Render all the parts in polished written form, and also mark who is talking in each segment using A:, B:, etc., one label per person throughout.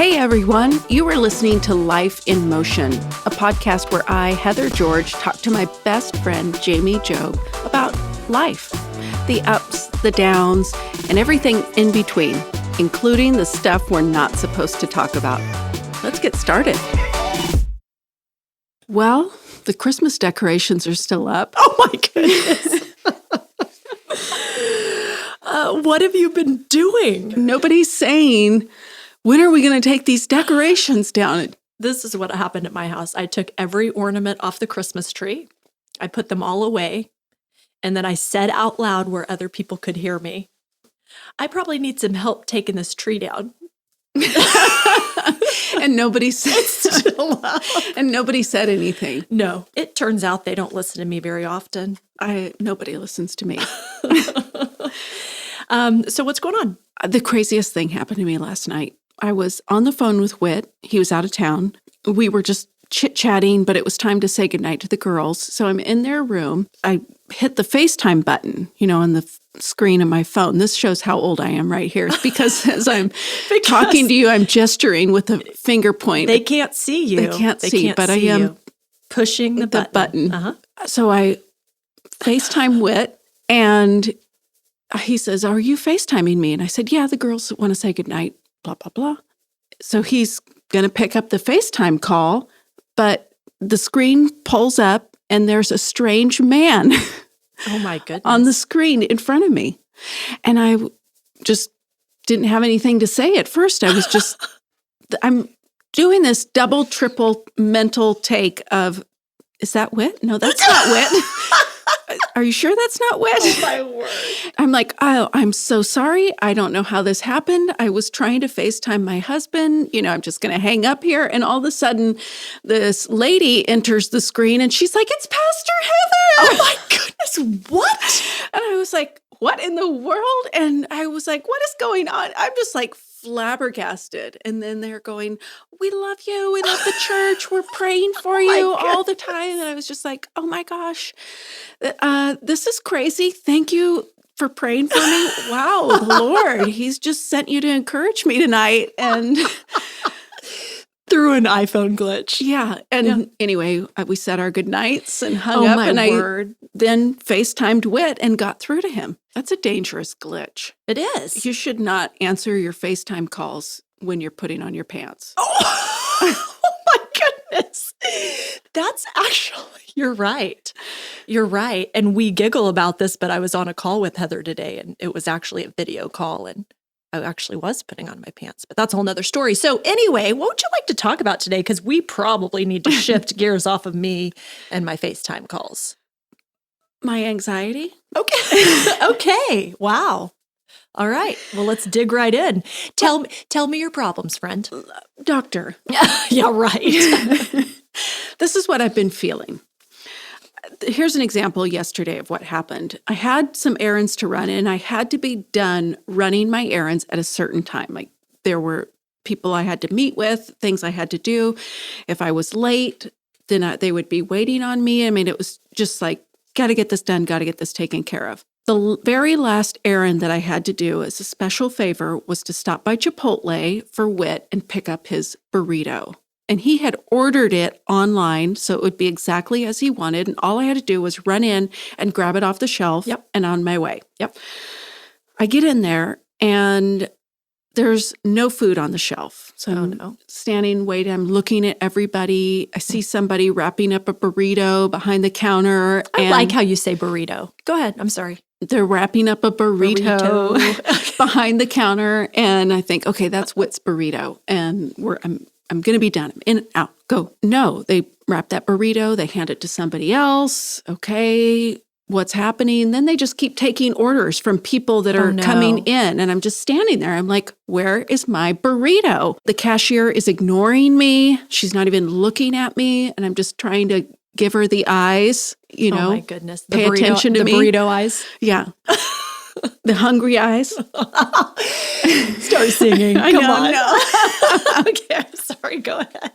A: Hey everyone, you are listening to Life in Motion, a podcast where I, Heather George, talk to my best friend, Jamie Jobe, about life, the ups, the downs, and everything in between, including the stuff we're not supposed to talk about. Let's get started. Well, the Christmas decorations are still up.
B: Oh my goodness. What have you been doing?
A: Nobody's saying, when are we going to take these decorations down?
B: This is what happened at my house. I took every ornament off the Christmas tree. I put them all away. And then I said out loud where other people could hear me, I probably need some help taking this tree down.
A: And nobody said anything.
B: No, it turns out they don't listen to me very often.
A: Nobody listens to me.
B: So what's going on?
A: The craziest thing happened to me last night. I was on the phone with Whit. He was out of town. We were just chit-chatting, but it was time to say goodnight to the girls. So I'm in their room. I hit the FaceTime button, on the screen of my phone. This shows how old I am right here, because as I'm talking to you, I'm gesturing with a finger point.
B: They can't see you.
A: They can't see, but I am
B: pushing the button.
A: Uh-huh. So I FaceTime Whit, and he says, "Are you FaceTiming me?" And I said, "Yeah, the girls want to say goodnight, blah, blah, blah." So he's going to pick up the FaceTime call, but the screen pulls up and there's a strange man
B: Oh my goodness.
A: on the screen in front of me. And I just didn't have anything to say at first. I was just, I'm doing this double, triple mental take of, is that Whit? No, that's not Whit. Are you sure that's not Whit?
B: Oh my word.
A: I'm like, oh, I'm so sorry. I don't know how this happened. I was trying to FaceTime my husband. I'm just going to hang up here. And all of a sudden, this lady enters the screen and she's like, "It's Pastor Heather."
B: Oh my goodness. What?
A: And I was like, what in the world? And I was like, what is going on? I'm just like flabbergasted. And then they're going, "We love you. We love the church. We're praying for you all the time." And I was just like, oh my gosh, this is crazy. Thank you for praying for me. Wow, the Lord, he's just sent you to encourage me tonight. And
B: through an iPhone glitch.
A: yeah. And anyway, we said our good nights and hung up. And
B: word.
A: I then FaceTimed Whit and got through to him. That's a dangerous glitch.
B: It is.
A: You should not answer your FaceTime calls when you're putting on your pants.
B: Oh my goodness. That's actually, you're right. You're right. And we giggle about this, but I was on a call with Heather today and it was actually a video call and I actually was putting on my pants, but that's a whole nother story. So anyway, what would you like to talk about today? Because we probably need to shift gears off of me and my FaceTime calls.
A: My anxiety?
B: Okay. Okay. Wow. All right. Well, let's dig right in. Tell me your problems, friend.
A: Doctor.
B: Yeah, right.
A: This is what I've been feeling. Here's an example yesterday of what happened. I had some errands to run, and I had to be done running my errands at a certain time. Like, there were people I had to meet with, things I had to do. If I was late, then they would be waiting on me. I mean, it was just like, got to get this done, got to get this taken care of. The very last errand that I had to do as a special favor was to stop by Chipotle for Whit and pick up his burrito. And he had ordered it online, so it would be exactly as he wanted. And all I had to do was run in and grab it off the shelf and on my way.
B: Yep.
A: I get in there and there's no food on the shelf. So
B: I'm
A: standing, waiting, I'm looking at everybody. I see somebody wrapping up a burrito behind the counter.
B: I like how you say burrito. Go ahead. I'm sorry.
A: They're wrapping up a burrito. Behind the counter. And I think, okay, that's Whit's burrito. And I'm going to be done. I'm in and out. Go. No, they wrap that burrito. They hand it to somebody else. Okay, what's happening? Then they just keep taking orders from people that are coming in. And I'm just standing there. I'm like, where is my burrito? The cashier is ignoring me. She's not even looking at me. And I'm just trying to give her the eyes,
B: Oh my goodness.
A: Pay attention to me.
B: The burrito eyes.
A: Yeah. The hungry eyes.
B: Start singing.
A: Come
B: on.
A: No.
B: Okay, I'm sorry. Go ahead.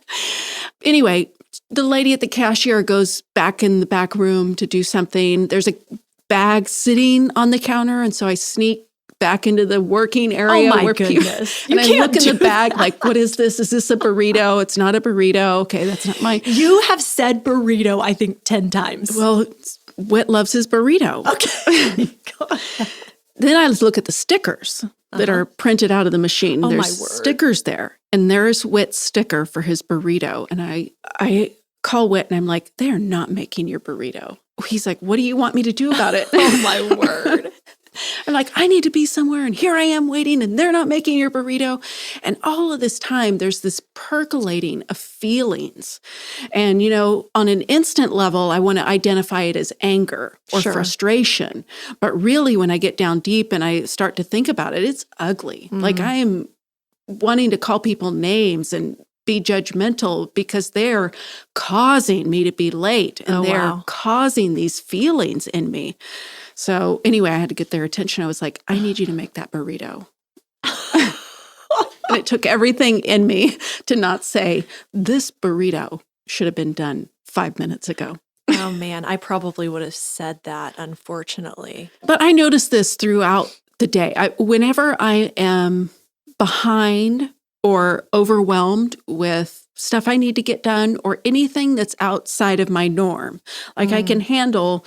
A: Anyway, the lady at the cashier goes back in the back room to do something. There's a bag sitting on the counter, and so I sneak back into the working area.
B: Oh my
A: where
B: goodness.
A: And
B: You
A: I
B: can't
A: look in
B: do
A: the bag like, what is this? Is this a burrito? It's not a burrito. Okay, that's not mine.
B: You have said burrito, I think, 10 times.
A: Well, Whit loves his burrito.
B: Okay.
A: Then I look at the stickers that are printed out of the machine.
B: Oh, my
A: There's
B: word.
A: stickers there. And there's Whit's sticker for his burrito. And I call Whit and I'm like, they are not making your burrito. He's like, what do you want me to do about it?
B: Oh, my word.
A: I'm like, I need to be somewhere, and here I am waiting, and they're not making your burrito. And all of this time, there's this percolating of feelings. And, on an instant level, I want to identify it as anger or
B: Sure.
A: frustration. But really, when I get down deep and I start to think about it, it's ugly. Like I am wanting to call people names and be judgmental because they're causing me to be late, and they're causing these feelings in me. So anyway, I had to get their attention. I was like, I need you to make that burrito. And it took everything in me to not say, this burrito should have been done 5 minutes ago.
B: Oh, man. I probably would have said that, unfortunately.
A: But I noticed this throughout the day. Whenever I am behind or overwhelmed with stuff I need to get done or anything that's outside of my norm, like I can handle,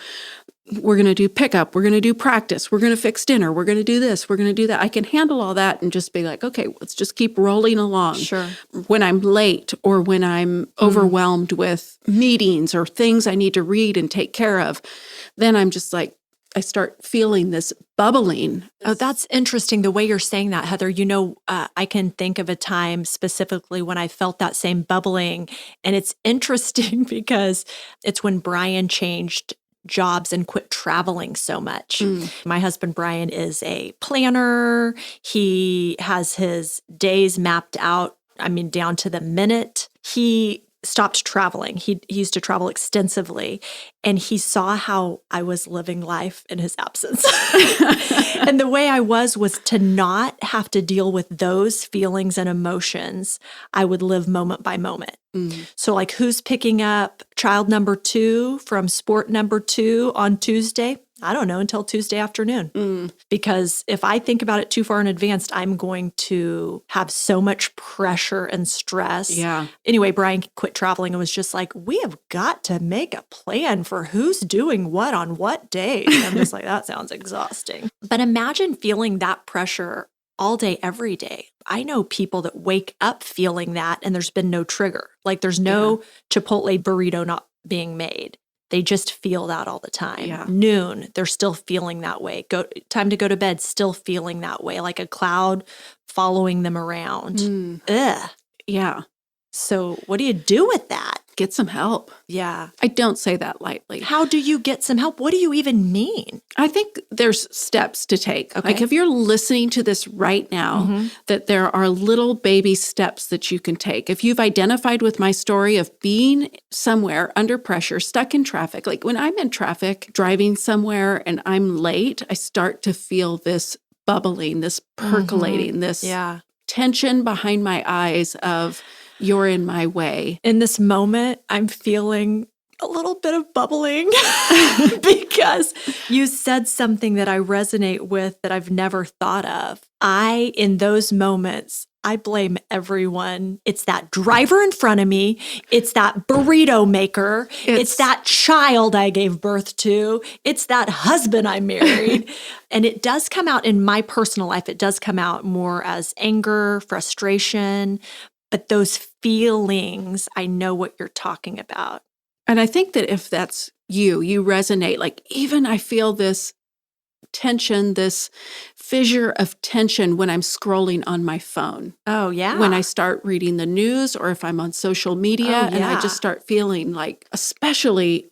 A: we're going to do pickup, we're going to do practice, we're going to fix dinner, we're going to do this, we're going to do that. I can handle all that and just be like, okay, let's just keep rolling along.
B: Sure.
A: When I'm late or when I'm overwhelmed with meetings or things I need to read and take care of, then I'm just like, I start feeling this bubbling.
B: Oh, that's interesting. The way you're saying that, Heather, I can think of a time specifically when I felt that same bubbling. And it's interesting because it's when Brian changed jobs and quit traveling so much. My husband, Brian, is a planner. He has his days mapped out, down to the minute. He stopped traveling. He used to travel extensively, and he saw how I was living life in his absence. And the way I was to not have to deal with those feelings and emotions. I would live moment by moment. So like, who's picking up child number 2 from sport number 2 on Tuesday? I don't know until Tuesday afternoon. Because if I think about it too far in advance, I'm going to have so much pressure and stress.
A: Yeah.
B: Anyway, Brian quit traveling and was just like, we have got to make a plan for who's doing what on what days. I'm just like, that sounds exhausting. But imagine feeling that pressure all day, every day. I know people that wake up feeling that and there's been no trigger. Like there's no Chipotle burrito not being made. They just feel that all the time.
A: Yeah.
B: Noon, they're still feeling that way. Time to go to bed, still feeling that way, like a cloud following them around. Ugh.
A: Yeah.
B: So what do you do with that?
A: Get some help.
B: Yeah.
A: I don't say that lightly.
B: How do you get some help? What do you even mean?
A: I think there's steps to take.
B: Okay.
A: Like if you're listening to this right now, that there are little baby steps that you can take. If you've identified with my story of being somewhere under pressure, stuck in traffic, like when I'm in traffic, driving somewhere and I'm late, I start to feel this bubbling, this percolating, this tension behind my eyes of, you're in my way.
B: In this moment, I'm feeling a little bit of bubbling because you said something that I resonate with that I've never thought of. In those moments, I blame everyone. It's that driver in front of me. It's that burrito maker. It's that child I gave birth to. It's that husband I married. And it does come out in my personal life. It does come out more as anger, frustration. But those feelings, I know what you're talking about.
A: And I think that if that's you resonate. Like even I feel this tension, this fissure of tension when I'm scrolling on my phone.
B: Oh, yeah.
A: When I start reading the news or if I'm on social media and I just start feling like, especially,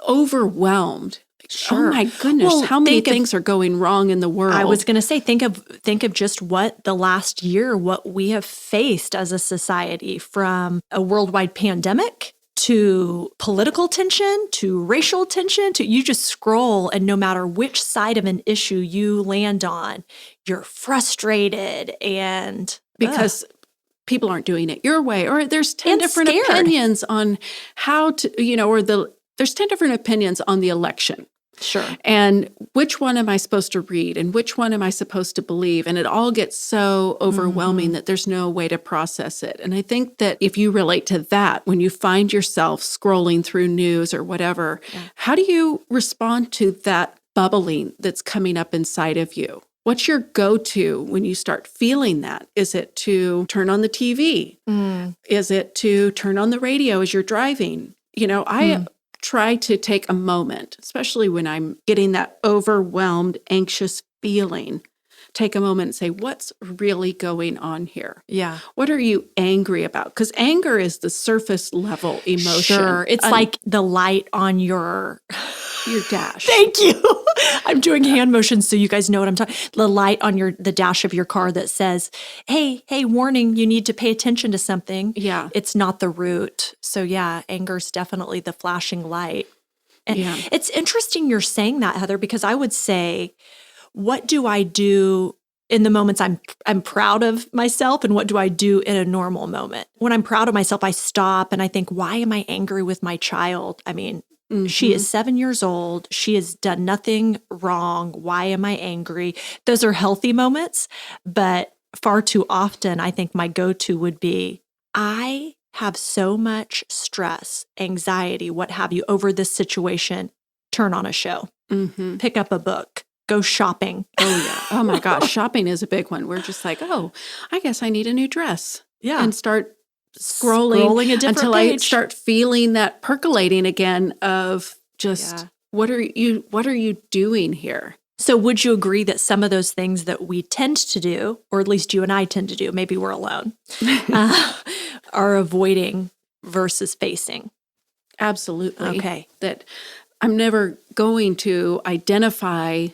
A: overwhelmed.
B: Sure.
A: Oh my goodness,
B: Well,
A: how many things are going wrong in the world?
B: I was going to say, think of just what the last year, what we have faced as a society, from a worldwide pandemic to political tension, to racial tension, to you just scroll and no matter which side of an issue you land on, you're frustrated and
A: because people aren't doing it your way, or there's 10
B: And
A: different
B: scared.
A: opinions on how to, there's 10 different opinions on the election.
B: Sure.
A: And which one am I supposed to read and which one am I supposed to believe? And it all gets so overwhelming that there's no way to process it. And I think that if you relate to that, when you find yourself scrolling through news or whatever, how do you respond to that bubbling that's coming up inside of you? What's your go-to when you start feeling that? Is it to turn on the TV? Is it to turn on the radio as you're driving? I try to take a moment, especially when I'm getting that overwhelmed, anxious feeling, take a moment and say, what's really going on here?
B: Yeah.
A: What are you angry about? Because anger is the surface level emotion.
B: Sure. It's like the light on your
A: dash.
B: Thank you. I'm doing hand motions so you guys know what I'm talking. The light on the dash of your car that says, hey, warning, you need to pay attention to something.
A: Yeah.
B: It's not the root. So yeah, anger's definitely the flashing light. And it's interesting you're saying that, Heather, because I would say, what do I do in the moments I'm proud of myself, and what do I do in a normal moment? When I'm proud of myself, I stop and I think, why am I angry with my child? I mean, she is 7 years old. She has done nothing wrong. Why am I angry? Those are healthy moments, but far too often, I think my go-to would be, I have so much stress, anxiety, what have you, over this situation. Turn on a show, pick up a book, go shopping.
A: Oh, yeah. Oh, my gosh. Shopping is a big one. We're just like, oh, I guess I need a new dress.
B: Yeah.
A: And start scrolling
B: a different
A: until
B: page.
A: I start feeling that percolating again of just, what are you doing here?
B: So would you agree that some of those things that we tend to do, or at least you and I tend to do, maybe we're alone, are avoiding versus facing?
A: Absolutely.
B: Okay.
A: That I'm never going to identify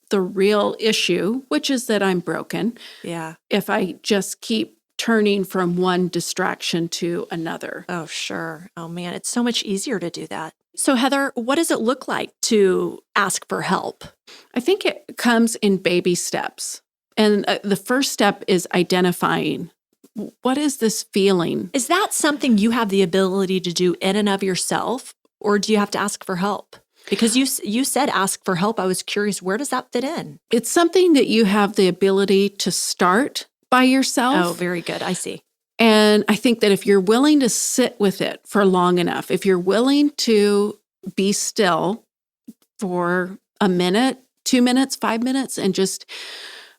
A: the real issue, which is that I'm broken.
B: Yeah.
A: If I just keep turning from one distraction to another.
B: Oh, sure. Oh, man, it's so much easier to do that. So, Heather, what does it look like to ask for help?
A: I think it comes in baby steps. And the first step is identifying, what is this feeling?
B: Is that something you have the ability to do in and of yourself, or do you have to ask for help? Because you said ask for help. I was curious, where does that fit in?
A: It's something that you have the ability to start by yourself.
B: Oh, very good. I see.
A: And I think that if you're willing to sit with it for long enough, if you're willing to be still for a minute, 2 minutes, 5 minutes, and just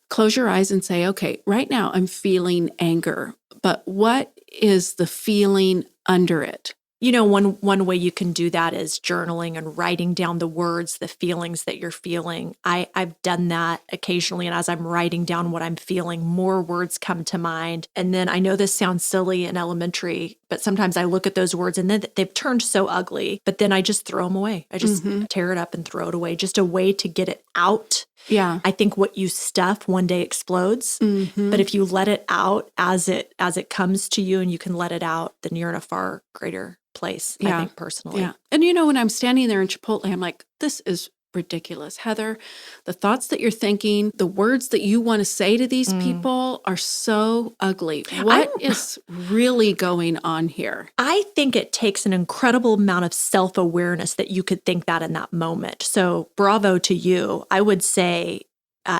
A: close your eyes and say, okay, right now I'm feeling anger, but what is the feeling under it?
B: You know, one way you can do that is journaling and writing down the words, the feelings that you're feeling. I've done that occasionally, and as I'm writing down what I'm feeling, more words come to mind. And then I know this sounds silly and elementary, but sometimes I look at those words and then they've turned so ugly, but then I just throw them away. I just tear it up and throw it away, just a way to get it out.
A: Yeah.
B: I think what you stuff one day explodes, but if you let it out as it comes to you and you can let it out, then you're in a far greater place, I think, personally.
A: Yeah. And when I'm standing there in Chipotle, I'm like, this is ridiculous. Heather, the thoughts that you're thinking, the words that you want to say to these people are so ugly. What is really going on here?
B: I think it takes an incredible amount of self-awareness that you could think that in that moment. So bravo to you. I would say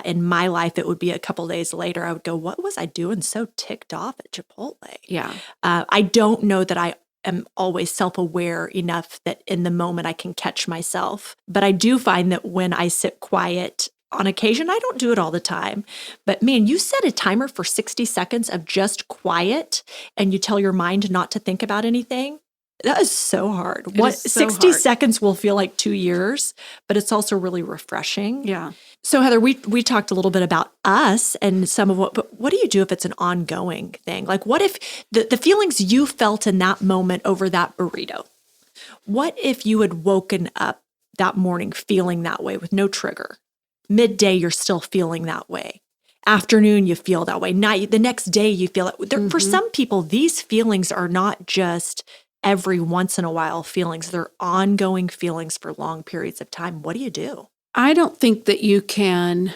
B: in my life, it would be a couple days later, I would go, what was I doing so ticked off at Chipotle?
A: Yeah.
B: I don't know that I am always self-aware enough that in the moment I can catch myself. But I do find that when I sit quiet on occasion, I don't do it all the time, but man, you set a timer for 60 seconds of just quiet and you tell your mind not to think about anything. That is so hard.
A: It is so
B: 60
A: hard.
B: seconds will feel like 2 years, but it's also really refreshing.
A: Yeah.
B: So Heather, we talked a little bit about us and some of but what do you do if it's an ongoing thing? Like what if the feelings you felt in that moment over that burrito, what if you had woken up that morning feeling that way with no trigger? Midday, you're still feeling that way. Afternoon, you feel that way. Night, the next day, you feel it. For some people, these feelings are not just every once in a while feelings. They're ongoing feelings for long periods of time. What do you do?
A: I don't think that you can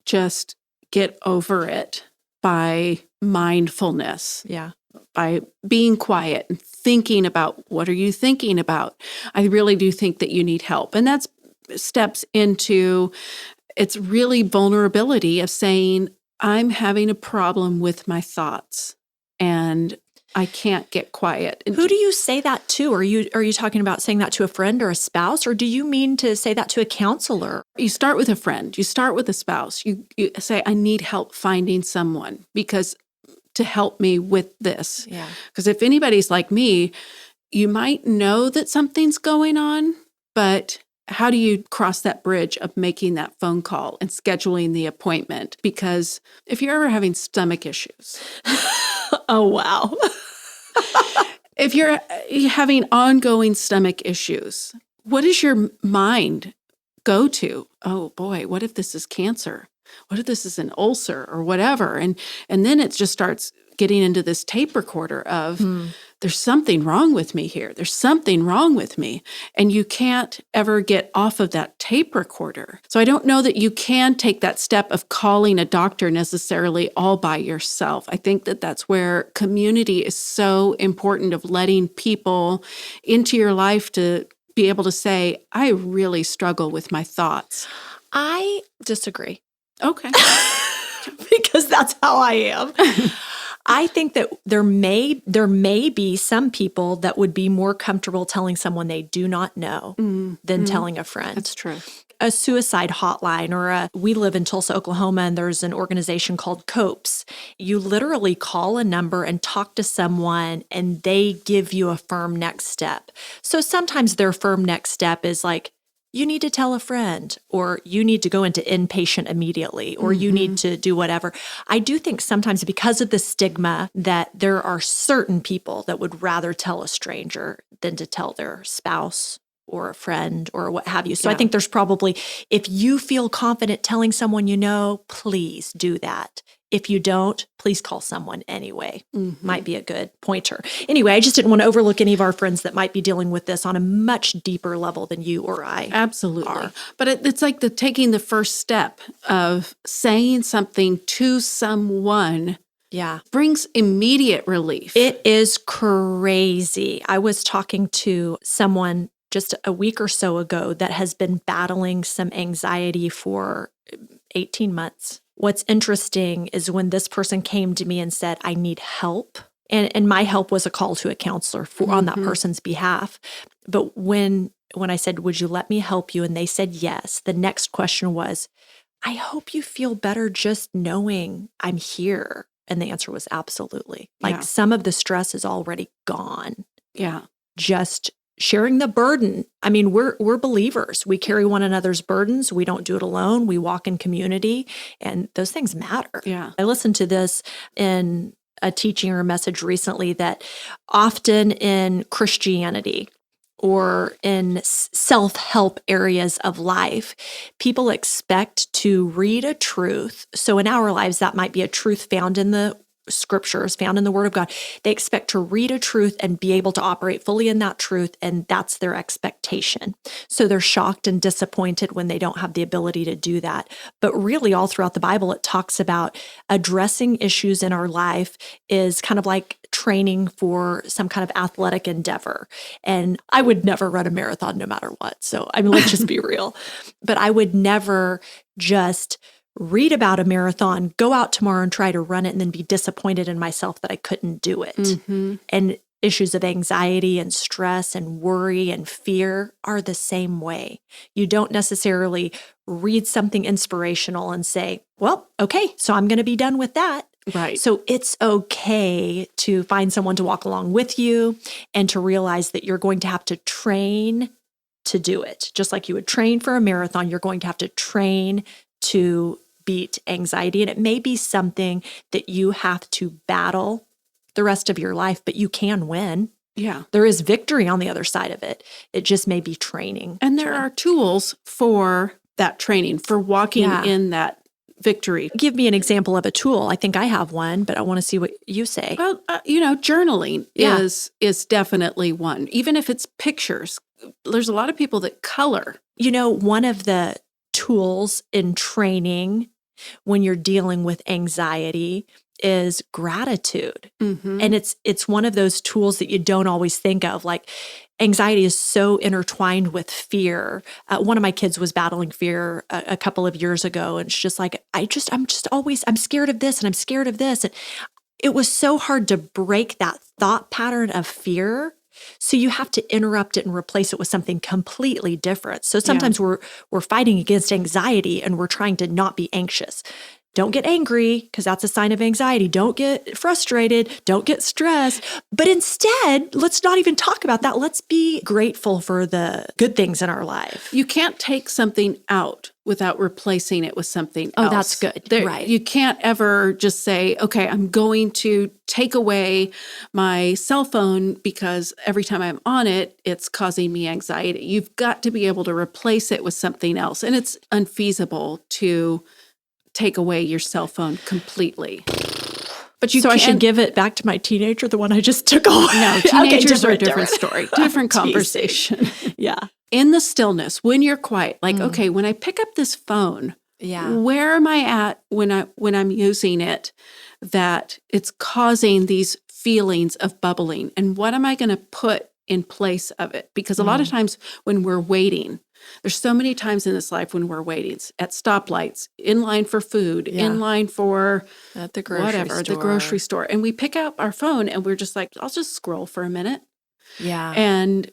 A: just get over it by mindfulness.
B: Yeah.
A: By being quiet and thinking about what are you thinking about. I really do think that you need help. And that's steps into, it's really vulnerability of saying, I'm having a problem with my thoughts and I can't get quiet.
B: Who do you say that to? Are you talking about saying that to a friend or a spouse, or do you mean to say that to a counselor?
A: You start with a friend, you start with a spouse, you say, I need help finding someone to help me with this.
B: Yeah.
A: Because if anybody's like me, you might know that something's going on, but how do you cross that bridge of making that phone call and scheduling the appointment? Because if you're ever having stomach issues,
B: Oh, wow.
A: if you're having ongoing stomach issues, what does your mind go to? Oh boy, what if this is cancer? What if this is an ulcer or whatever? And then it just starts getting into this tape recorder of there's something wrong with me here. There's something wrong with me. And you can't ever get off of that tape recorder. So I don't know that you can take that step of calling a doctor necessarily all by yourself. I think that that's where community is so important, of letting people into your life to be able to say, I really struggle with my thoughts.
B: I disagree.
A: Okay.
B: Because that's how I am. I think that there may be some people that would be more comfortable telling someone they do not know than telling a friend.
A: That's true.
B: A suicide hotline, or we live in Tulsa, Oklahoma, and there's an organization called COPES. You literally call a number and talk to someone, and they give you a firm next step. So sometimes their firm next step is like, you need to tell a friend, or you need to go into inpatient immediately, or you need to do whatever. I do think sometimes because of the stigma that there are certain people that would rather tell a stranger than to tell their spouse or a friend or what have you. So I think there's probably, if you feel confident telling someone you know, please do that. If you don't, please call someone anyway. Might be a good pointer. Anyway, I just didn't want to overlook any of our friends that might be dealing with this on a much deeper level than you or I
A: Absolutely.
B: are.
A: But it's like taking the first step of saying something to someone brings immediate relief.
B: It is crazy. I was talking to someone just a week or so ago that has been battling some anxiety for 18 months. What's interesting is when this person came to me and said, I need help. And my help was a call to a counselor on that person's behalf. But when I said, would you let me help you? And they said yes. The next question was, I hope you feel better just knowing I'm here. And the answer was absolutely. Like some of the stress is already gone.
A: Yeah.
B: Just sharing the burden. I mean, we're believers. We carry one another's burdens. We don't do it alone. We walk in community, and those things matter.
A: Yeah.
B: I listened to this in a teaching or a message recently that often in Christianity or in self-help areas of life, people expect to read a truth. So in our lives, that might be a truth found in the scriptures, found in the Word of God. They expect to read a truth and be able to operate fully in that truth, and that's their expectation. So they're shocked and disappointed when they don't have the ability to do that. But really, all throughout the Bible, it talks about addressing issues in our life is kind of like training for some kind of athletic endeavor. And I would never run a marathon no matter what. So, I mean, let's just be real. But I would never just read about a marathon, go out tomorrow and try to run it, and then be disappointed in myself that I couldn't do it. And issues of anxiety and stress and worry and fear are the same way. You don't necessarily read something inspirational and say, well, okay, so I'm going to be done with that.
A: Right.
B: So it's okay to find someone to walk along with you and to realize that you're going to have to train to do it. Just like you would train for a marathon, you're going to have to train to beat anxiety. And it may be something that you have to battle the rest of your life, but you can win.
A: Yeah.
B: There is victory on the other side of it. It just may be training.
A: And there are tools for that training, for walking in that victory.
B: Give me an example of a tool. I think I have one, but I want to see what you say.
A: Well, journaling is definitely one. Even if it's pictures, there's a lot of people that color.
B: One of the tools in training when you're dealing with anxiety is gratitude.
A: Mm-hmm.
B: And it's one of those tools that you don't always think of. Like anxiety is so intertwined with fear. One of my kids was battling fear a couple of years ago, and it's just like, I'm scared of this and I'm scared of this. And it was so hard to break that thought pattern of fear. So you have to interrupt it and replace it with something completely different. So sometimes we're fighting against anxiety and we're trying to not be anxious. Don't get angry because that's a sign of anxiety. Don't get frustrated. Don't get stressed. But instead, let's not even talk about that. Let's be grateful for the good things in our life.
A: You can't take something out without replacing it with something else.
B: Oh, that's good. Right.
A: You can't ever just say, okay, I'm going to take away my cell phone because every time I'm on it, it's causing me anxiety. You've got to be able to replace it with something else. And it's unfeasible to take away your cell phone completely. But
B: so I should give it back to my teenager, the one I just took away.
A: No, teenagers are a different story, different conversation.
B: Yeah.
A: In the stillness, when you're quiet, like, okay, when I pick up this phone, where am I at when I'm using it that it's causing these feelings of bubbling? And what am I going to put in place of it? Because a lot of times when we're waiting, there's so many times in this life when we're waiting at stoplights, in line for food, in line for
B: at the grocery store.
A: And we pick up our phone and we're just like, I'll just scroll for a minute.
B: Yeah.
A: And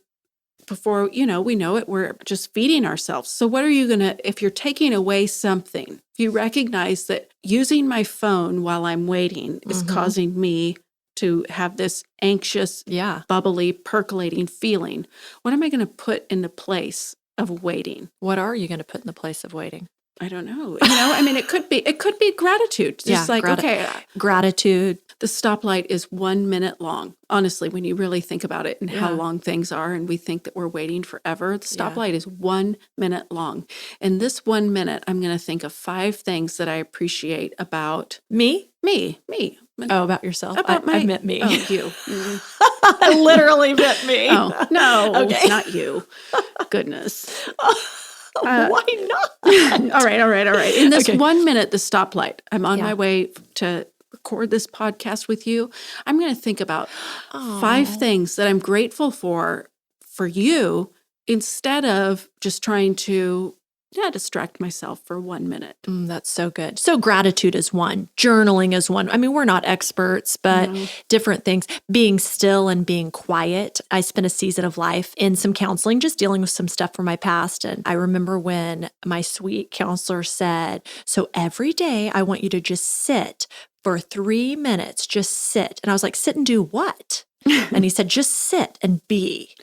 A: before, we know it, we're just feeding ourselves. So what are you going to, if you're taking away something, if you recognize that using my phone while I'm waiting is causing me to have this anxious, bubbly, percolating feeling, what am I going to put into place of waiting?
B: What are you going to put in the place of waiting?
A: I don't know. I mean, it could be gratitude. Just
B: gratitude.
A: The stoplight is 1 minute long. Honestly, when you really think about it and how long things are, and we think that we're waiting forever, the stoplight is 1 minute long. And this 1 minute, I'm going to think of 5 things that I appreciate about
B: me.
A: Oh,
B: about yourself?
A: I
B: meant me.
A: Oh, you.
B: I literally meant me.
A: Oh, no, not you. Goodness.
B: Why not?
A: All right. In this 1 minute, the stoplight, I'm on my way to record this podcast with you. I'm going to think about 5 things that I'm grateful for you instead of just trying to distract myself for 1 minute.
B: That's so good. So gratitude is one. Journaling is one. I mean, we're not experts, but different things. Being still and being quiet. I spent a season of life in some counseling, just dealing with some stuff from my past. And I remember when my sweet counselor said, so every day I want you to just sit for 3 minutes, just sit. And I was like, sit and do what? And he said, just sit and be.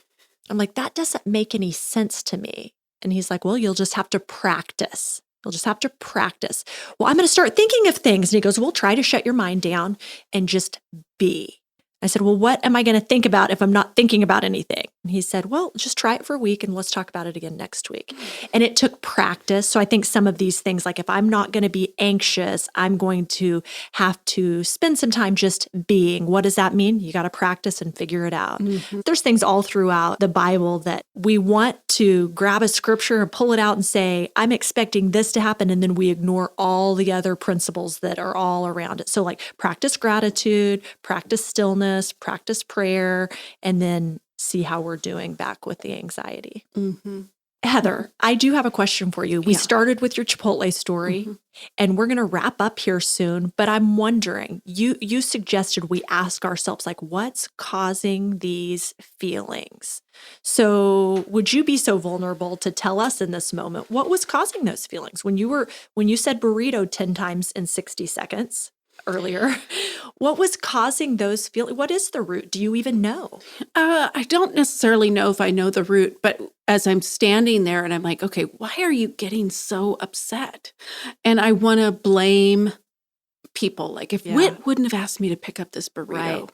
B: I'm like, that doesn't make any sense to me. And he's like, well, you'll just have to practice. You'll just have to practice. Well, I'm going to start thinking of things. And he goes, well, try to shut your mind down and just be. I said, well, what am I going to think about if I'm not thinking about anything? And he said, well, just try it for a week and let's talk about it again next week. And it took practice. So I think some of these things, like if I'm not going to be anxious, I'm going to have to spend some time just being. What does that mean? You got to practice and figure it out. There's things all throughout the Bible that we want to grab a scripture and pull it out and say, I'm expecting this to happen. And then we ignore all the other principles that are all around it. So like practice gratitude, practice stillness, practice prayer, and then see how we're doing back with the anxiety. Heather, I do have a question for you. We started with your Chipotle story, and we're going to wrap up here soon, but I'm wondering, you suggested we ask ourselves, like, what's causing these feelings? So would you be so vulnerable to tell us in this moment, what was causing those feelings? When you said burrito 10 times in 60 seconds, earlier, what was causing those feelings? What is the root? Do you even know?
A: I don't necessarily know if I know the root, but as I'm standing there and I'm like, okay, why are you getting so upset? And I want to blame people. Like if Whit wouldn't have asked me to pick up this burrito,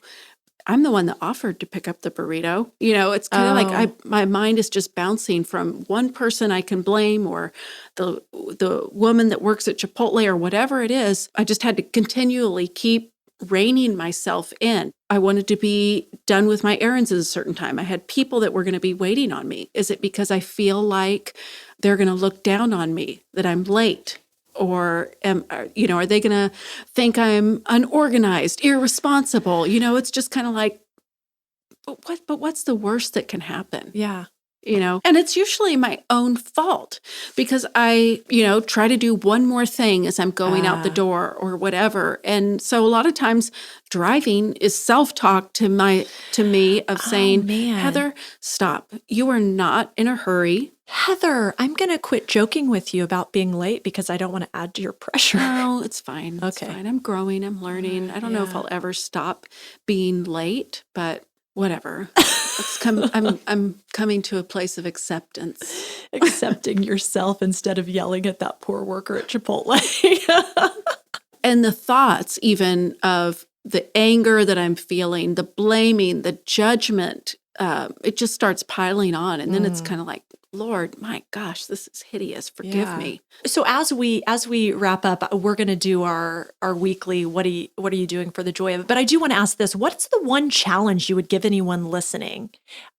A: I'm the one that offered to pick up the burrito. It's kind of like my mind is just bouncing from one person I can blame or the woman that works at Chipotle or whatever it is. I just had to continually keep reining myself in. I wanted to be done with my errands at a certain time. I had people that were going to be waiting on me. Is it because I feel like they're going to look down on me, that I'm late? Or, are they going to think I'm unorganized, irresponsible? It's just kind of like, but what's the worst that can happen?
B: Yeah.
A: And it's usually my own fault because I, try to do one more thing as I'm going out the door or whatever. And so a lot of times driving is self-talk to me of saying,
B: man.
A: Heather, stop. You are not in a hurry.
B: Heather, I'm going to quit joking with you about being late because I don't want to add to your pressure.
A: No, it's fine. It's
B: Okay.
A: fine. I'm growing. I'm learning. I don't know if I'll ever stop being late, but whatever. I'm coming to a place of acceptance.
B: Accepting yourself instead of yelling at that poor worker at Chipotle.
A: And the thoughts even of the anger that I'm feeling, the blaming, the judgment, it just starts piling on. And then it's kind of like, Lord, my gosh, this is hideous. Forgive me.
B: So as we wrap up, we're going to do our weekly, what are you doing for the joy of it? But I do want to ask this, what's the one challenge you would give anyone listening?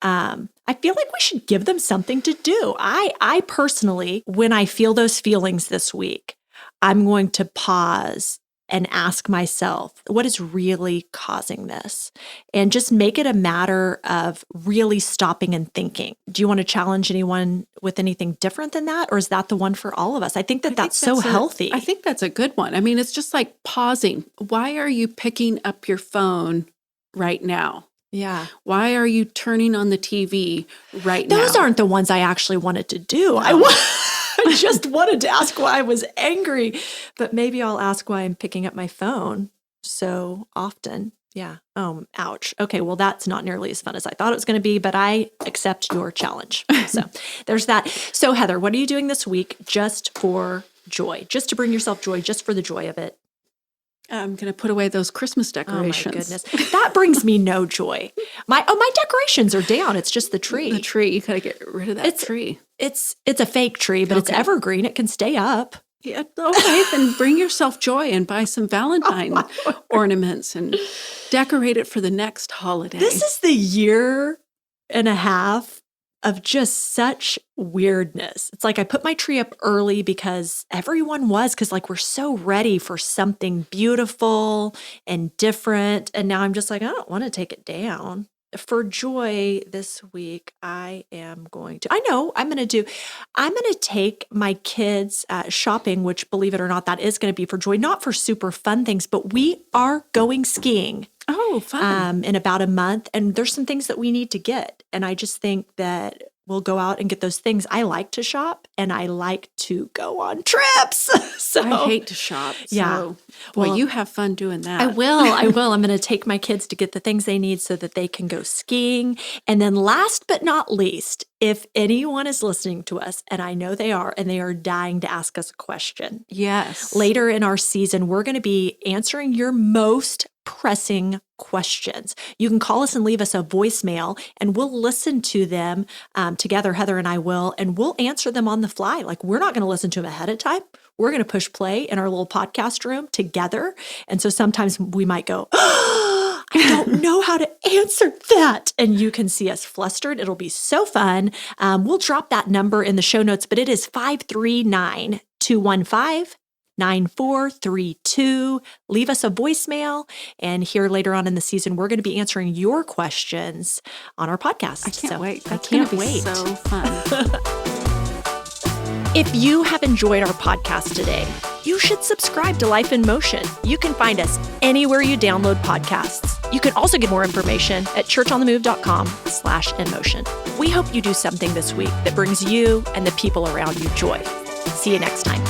B: I feel like we should give them something to do. I personally, when I feel those feelings this week, I'm going to pause and ask myself, what is really causing this? And just make it a matter of really stopping and thinking. Do you want to challenge anyone with anything different than that? Or is that the one for all of us? I think that's so healthy.
A: I think that's a good one. I mean, it's just like pausing. Why are you picking up your phone right now?
B: Yeah.
A: Why are you turning on the TV right now?
B: Those aren't the ones I actually wanted to do. No. I just wanted to ask why I was angry, but maybe I'll ask why I'm picking up my phone so often. Yeah. Oh, ouch. Okay. Well, that's not nearly as fun as I thought it was going to be, but I accept your challenge. So there's that. So Heather, what are you doing this week just for joy, just to bring yourself joy, just for the joy of it?
A: I'm going to put away those Christmas decorations.
B: Oh my goodness. That brings me no joy. My decorations are down. It's just the tree.
A: The tree. You got to get rid of that tree.
B: It's a fake tree, but it's evergreen. It can stay up.
A: Yeah. Okay. Then bring yourself joy and buy some Valentine ornaments and decorate it for the next holiday.
B: This is the year and a half of just such weirdness. It's like I put my tree up early because everyone was, because like we're so ready for something beautiful and different. And now I'm just like, I don't want to take it down. For joy this week, I'm going to take my kids shopping, which believe it or not, that is going to be for joy, not for super fun things, but we are going skiing.
A: Oh, fun.
B: In about a month. And there's some things that we need to get. And I just think that we'll go out and get those things. I like to shop and I like to go on trips. So
A: I hate to shop.
B: Yeah.
A: Well, you have fun doing that.
B: I will. I'm going to take my kids to get the things they need so that they can go skiing. And then last but not least, if anyone is listening to us, and I know they are, and they are dying to ask us a question.
A: Yes.
B: Later in our season, we're going to be answering your most pressing questions. You can call us and leave us a voicemail and we'll listen to them together. Heather and I will, and we'll answer them on the fly. Like we're not going to listen to them ahead of time. We're going to push play in our little podcast room together. And so sometimes we might go, oh, I don't know how to answer that. And you can see us flustered. It'll be so fun. We'll drop that number in the show notes, but it is 539-215-9432. Leave us a voicemail. And here later on in the season, we're going to be answering your questions on our podcast.
A: I can't wait.
B: That's going to be
A: so fun.
B: If you have enjoyed our podcast today, you should subscribe to Life in Motion. You can find us anywhere you download podcasts. You can also get more information at churchontheMove.com/inmotion. We hope you do something this week that brings you and the people around you joy. See you next time.